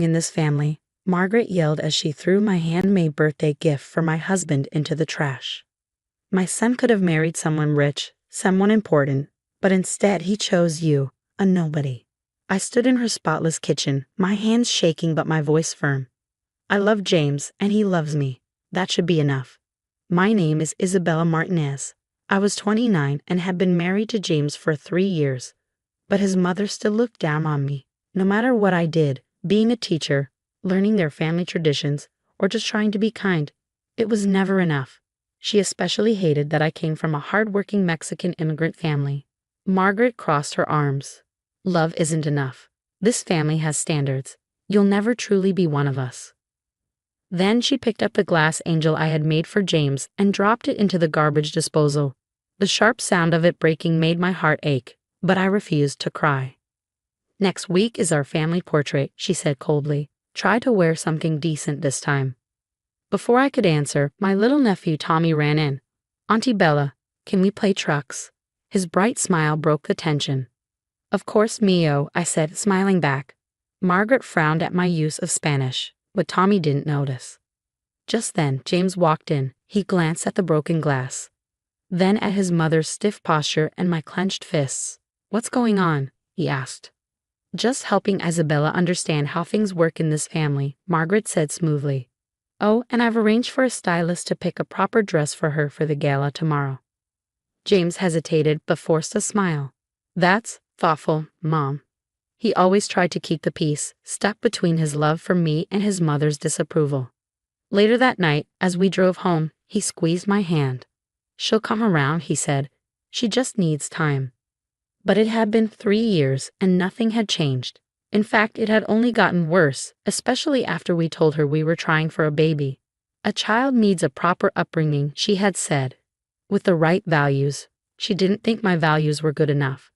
in this family," Margaret yelled as she threw my handmade birthday gift for my husband into the trash. "My son could have married someone rich, someone important, but instead he chose you, a nobody." I stood in her spotless kitchen, my hands shaking but my voice firm. "I love James, and he loves me. That should be enough. My name is Isabella Martinez. I was 29 and had been married to James for 3 years. But his mother still looked down on me. No matter what I did, being a teacher, learning their family traditions, or just trying to be kind, it was never enough. She especially hated that I came from a hard-working Mexican immigrant family." Margaret crossed her arms. "Love isn't enough. This family has standards. You'll never truly be one of us." Then she picked up the glass angel I had made for James and dropped it into the garbage disposal. The sharp sound of it breaking made my heart ache, but I refused to cry. "Next week is our family portrait," she said coldly. "Try to wear something decent this time." Before I could answer, my little nephew Tommy ran in. "Auntie Bella, can we play trucks?" His bright smile broke the tension. "Of course, Mio," I said, smiling back. Margaret frowned at my use of Spanish, but Tommy didn't notice. Just then, James walked in. He glanced at the broken glass, then at his mother's stiff posture and my clenched fists. "What's going on?" he asked. "Just helping Isabella understand how things work in this family," Margaret said smoothly. "Oh, and I've arranged for a stylist to pick a proper dress for her for the gala tomorrow." James hesitated but forced a smile. "That's thoughtful, Mom." He always tried to keep the peace, stuck between his love for me and his mother's disapproval. Later that night, as we drove home, he squeezed my hand. "She'll come around," he said. "She just needs time." But it had been 3 years, and nothing had changed. In fact, it had only gotten worse, especially after we told her we were trying for a baby. "A child needs a proper upbringing," she had said. With the right values. She didn't think my values were good enough.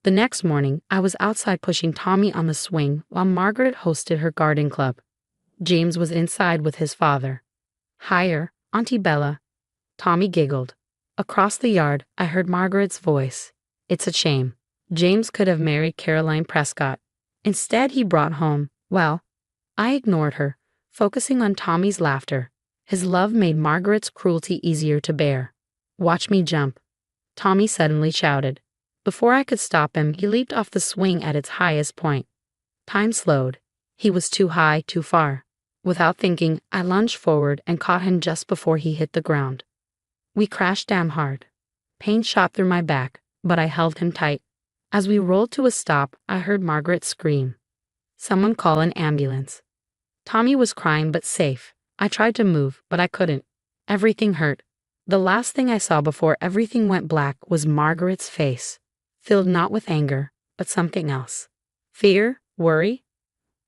The next morning, I was outside pushing Tommy on the swing while Margaret hosted her garden club. James was inside with his father. "Higher, Auntie Bella." Tommy giggled. Across the yard, I heard Margaret's voice. "It's a shame. James could have married Caroline Prescott. Instead, he brought home, well." I ignored her, focusing on Tommy's laughter. His love made Margaret's cruelty easier to bear. "Watch me jump," Tommy suddenly shouted. Before I could stop him, he leaped off the swing at its highest point. Time slowed. He was too high, too far. Without thinking, I lunged forward and caught him just before he hit the ground. We crashed down hard. Pain shot through my back, but I held him tight. As we rolled to a stop, I heard Margaret scream. "Someone call an ambulance." Tommy was crying but safe. I tried to move, but I couldn't. Everything hurt. The last thing I saw before everything went black was Margaret's face, filled not with anger, but something else. Fear? Worry?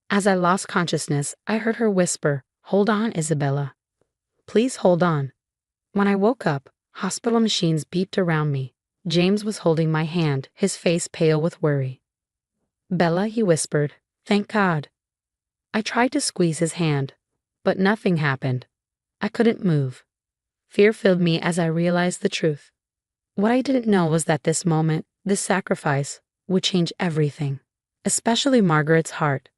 As I lost consciousness, I heard her whisper, "Hold on, Isabella. Please hold on." When I woke up, hospital machines beeped around me. James was holding my hand, his face pale with worry. "Bella," he whispered, "thank God." I tried to squeeze his hand, but nothing happened. I couldn't move. Fear filled me as I realized the truth. What I didn't know was that this moment, this sacrifice, would change everything, especially Margaret's heart.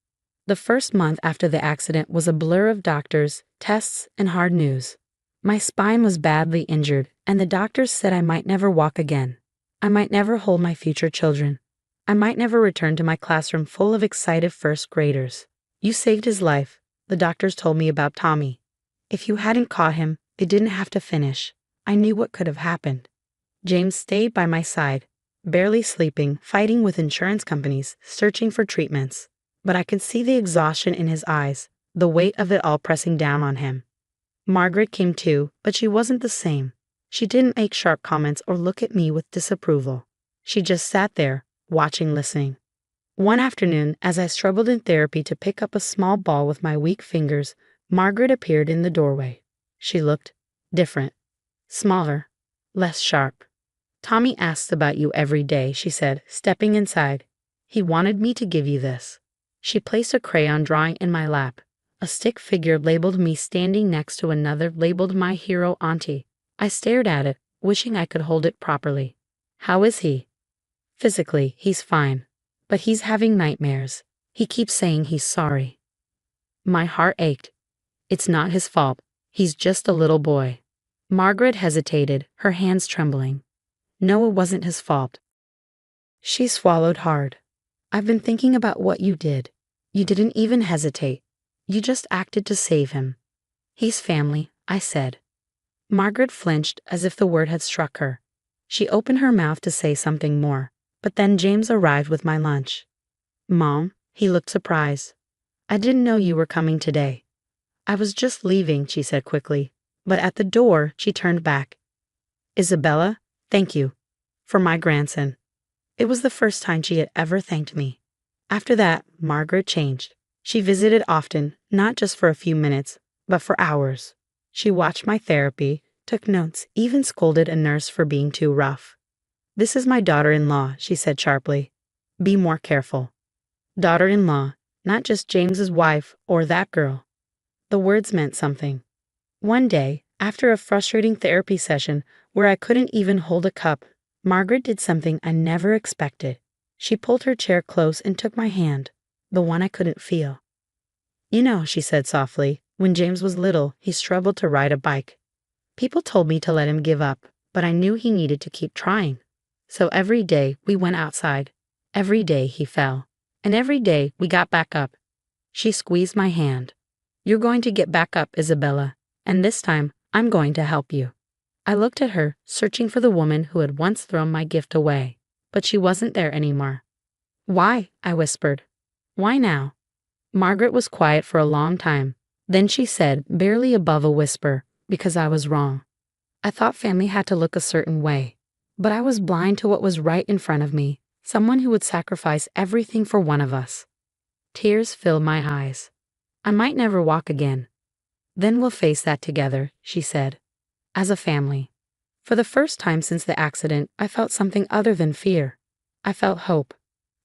The first month after the accident was a blur of doctors, tests, and hard news. My spine was badly injured, and the doctors said I might never walk again. I might never hold my future children. I might never return to my classroom full of excited first graders. "You saved his life," the doctors told me about Tommy. "If you hadn't caught him, it didn't have to finish. I knew what could have happened." James stayed by my side, barely sleeping, fighting with insurance companies, searching for treatments. But I could see the exhaustion in his eyes, the weight of it all pressing down on him. Margaret came too, but she wasn't the same. She didn't make sharp comments or look at me with disapproval. She just sat there, watching, listening. One afternoon, as I struggled in therapy to pick up a small ball with my weak fingers, Margaret appeared in the doorway. She looked different, smaller, less sharp. "Tommy asks about you every day," she said, stepping inside. "He wanted me to give you this." She placed a crayon drawing in my lap. A stick figure labeled me standing next to another labeled my hero auntie. I stared at it, wishing I could hold it properly. "How is he?" "Physically, he's fine. But he's having nightmares. He keeps saying he's sorry." My heart ached. It's not his fault. He's just a little boy. Margaret hesitated, her hands trembling. No, it wasn't his fault. She swallowed hard. I've been thinking about what you did. You didn't even hesitate. You just acted to save him. He's family, I said. Margaret flinched as if the word had struck her. She opened her mouth to say something more, but then James arrived with my lunch. Mom, he looked surprised. I didn't know you were coming today. I was just leaving, she said quickly, but at the door she turned back. Isabella, thank you. For my grandson. It was the first time she had ever thanked me. After that, Margaret changed. She visited often, not just for a few minutes, but for hours. She watched my therapy, took notes, even scolded a nurse for being too rough. This is my daughter-in-law, she said sharply. Be more careful. Daughter-in-law, not just James's wife or that girl. The words meant something. One day, after a frustrating therapy session where I couldn't even hold a cup, Margaret did something I never expected. She pulled her chair close and took my hand, the one I couldn't feel. You know, she said softly, when James was little, he struggled to ride a bike. People told me to let him give up, but I knew he needed to keep trying. So every day we went outside. Every day he fell. And every day we got back up. She squeezed my hand. You're going to get back up, Isabella, and this time I'm going to help you. I looked at her, searching for the woman who had once thrown my gift away, but she wasn't there anymore. Why? I whispered. Why now? Margaret was quiet for a long time. Then she said, barely above a whisper, because I was wrong. I thought family had to look a certain way, but I was blind to what was right in front of me, someone who would sacrifice everything for one of us. Tears filled my eyes. I might never walk again. Then we'll face that together, she said. As a family. For the first time since the accident, I felt something other than fear. I felt hope.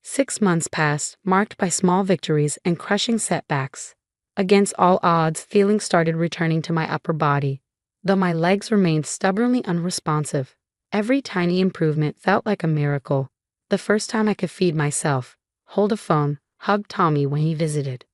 6 months passed, marked by small victories and crushing setbacks. Against all odds, feelings started returning to my upper body, though my legs remained stubbornly unresponsive. Every tiny improvement felt like a miracle. The first time I could feed myself, hold a phone, hug Tommy when he visited.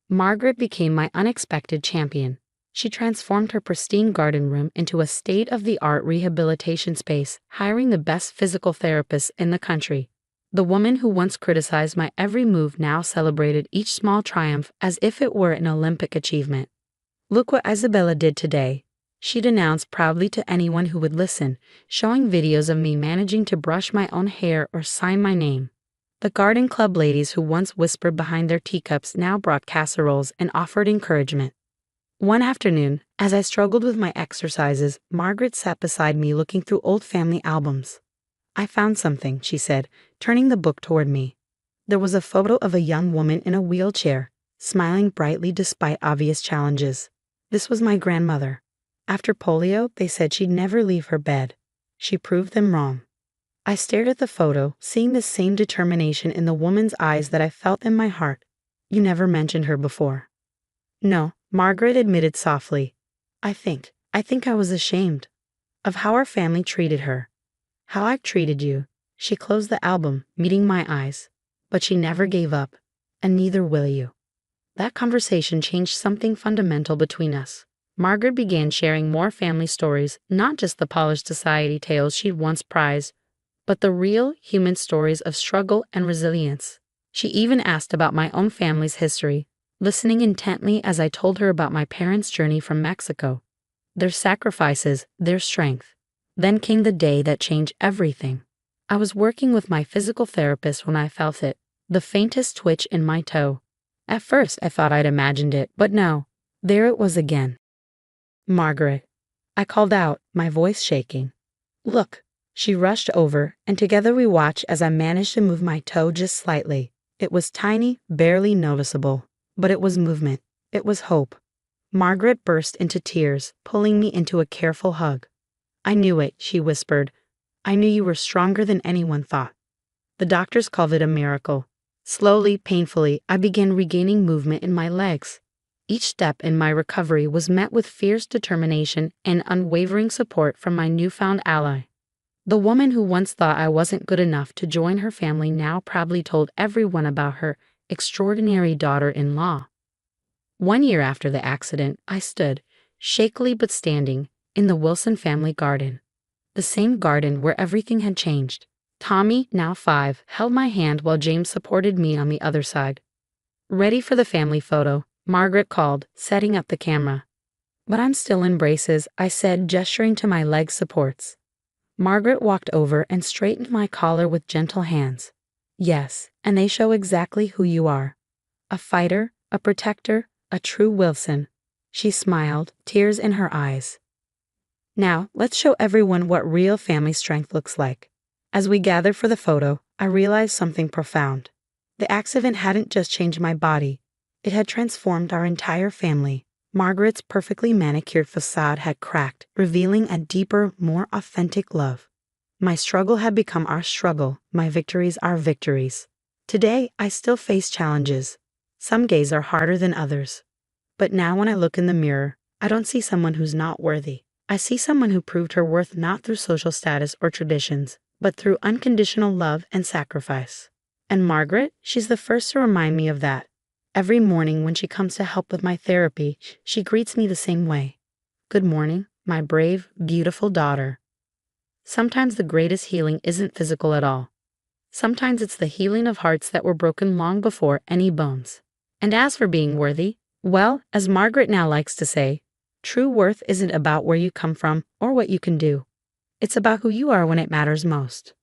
Margaret became my unexpected champion. She transformed her pristine garden room into a state-of-the-art rehabilitation space, hiring the best physical therapists in the country. The woman who once criticized my every move now celebrated each small triumph as if it were an Olympic achievement. Look what Isabella did today, she'd announce proudly to anyone who would listen, showing videos of me managing to brush my own hair or sign my name. The garden club ladies who once whispered behind their teacups now brought casseroles and offered encouragement. One afternoon, as I struggled with my exercises, Margaret sat beside me looking through old family albums. I found something, she said, turning the book toward me. There was a photo of a young woman in a wheelchair, smiling brightly despite obvious challenges. This was my grandmother. After polio, they said she'd never leave her bed. She proved them wrong. I stared at the photo, seeing the same determination in the woman's eyes that I felt in my heart. You never mentioned her before. No, Margaret admitted softly. I think I was ashamed of how our family treated her. How I've treated you. She closed the album, meeting my eyes. But she never gave up, and neither will you. That conversation changed something fundamental between us. Margaret began sharing more family stories, not just the polished society tales she'd once prized, but the real human stories of struggle and resilience. She even asked about my own family's history, listening intently as I told her about my parents' journey from Mexico, their sacrifices, their strength. Then came the day that changed everything. I was working with my physical therapist when I felt it, the faintest twitch in my toe. At first, I thought I'd imagined it, but no, there it was again. Margaret. I called out, my voice shaking. Look. She rushed over, and together we watched as I managed to move my toe just slightly. It was tiny, barely noticeable, but it was movement. It was hope. Margaret burst into tears, pulling me into a careful hug. I knew it, she whispered. I knew you were stronger than anyone thought. The doctors called it a miracle. Slowly, painfully, I began regaining movement in my legs. Each step in my recovery was met with fierce determination and unwavering support from my newfound ally. The woman who once thought I wasn't good enough to join her family now proudly told everyone about her extraordinary daughter-in-law. 1 year after the accident, I stood, shakily but standing, in the Wilson family garden. The same garden where everything had changed. Tommy, now 5, held my hand while James supported me on the other side. "Ready for the family photo?" Margaret called, setting up the camera. "But I'm still in braces," I said, gesturing to my leg supports. Margaret walked over and straightened my collar with gentle hands. "Yes, and they show exactly who you are. A fighter, a protector, a true Wilson." She smiled, tears in her eyes. "Now, let's show everyone what real family strength looks like." As we gathered for the photo, I realized something profound. The accident hadn't just changed my body, it had transformed our entire family. Margaret's perfectly manicured facade had cracked, revealing a deeper, more authentic love. My struggle had become our struggle, my victories our victories. Today, I still face challenges. Some days are harder than others. But now when I look in the mirror, I don't see someone who's not worthy. I see someone who proved her worth not through social status or traditions, but through unconditional love and sacrifice. And Margaret, she's the first to remind me of that. Every morning when she comes to help with my therapy, she greets me the same way. "Good morning, my brave, beautiful daughter." Sometimes the greatest healing isn't physical at all. Sometimes it's the healing of hearts that were broken long before any bones. And as for being worthy, well, as Margaret now likes to say, true worth isn't about where you come from or what you can do. It's about who you are when it matters most.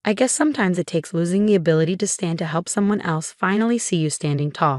I guess sometimes it takes losing the ability to stand to help someone else finally see you standing tall.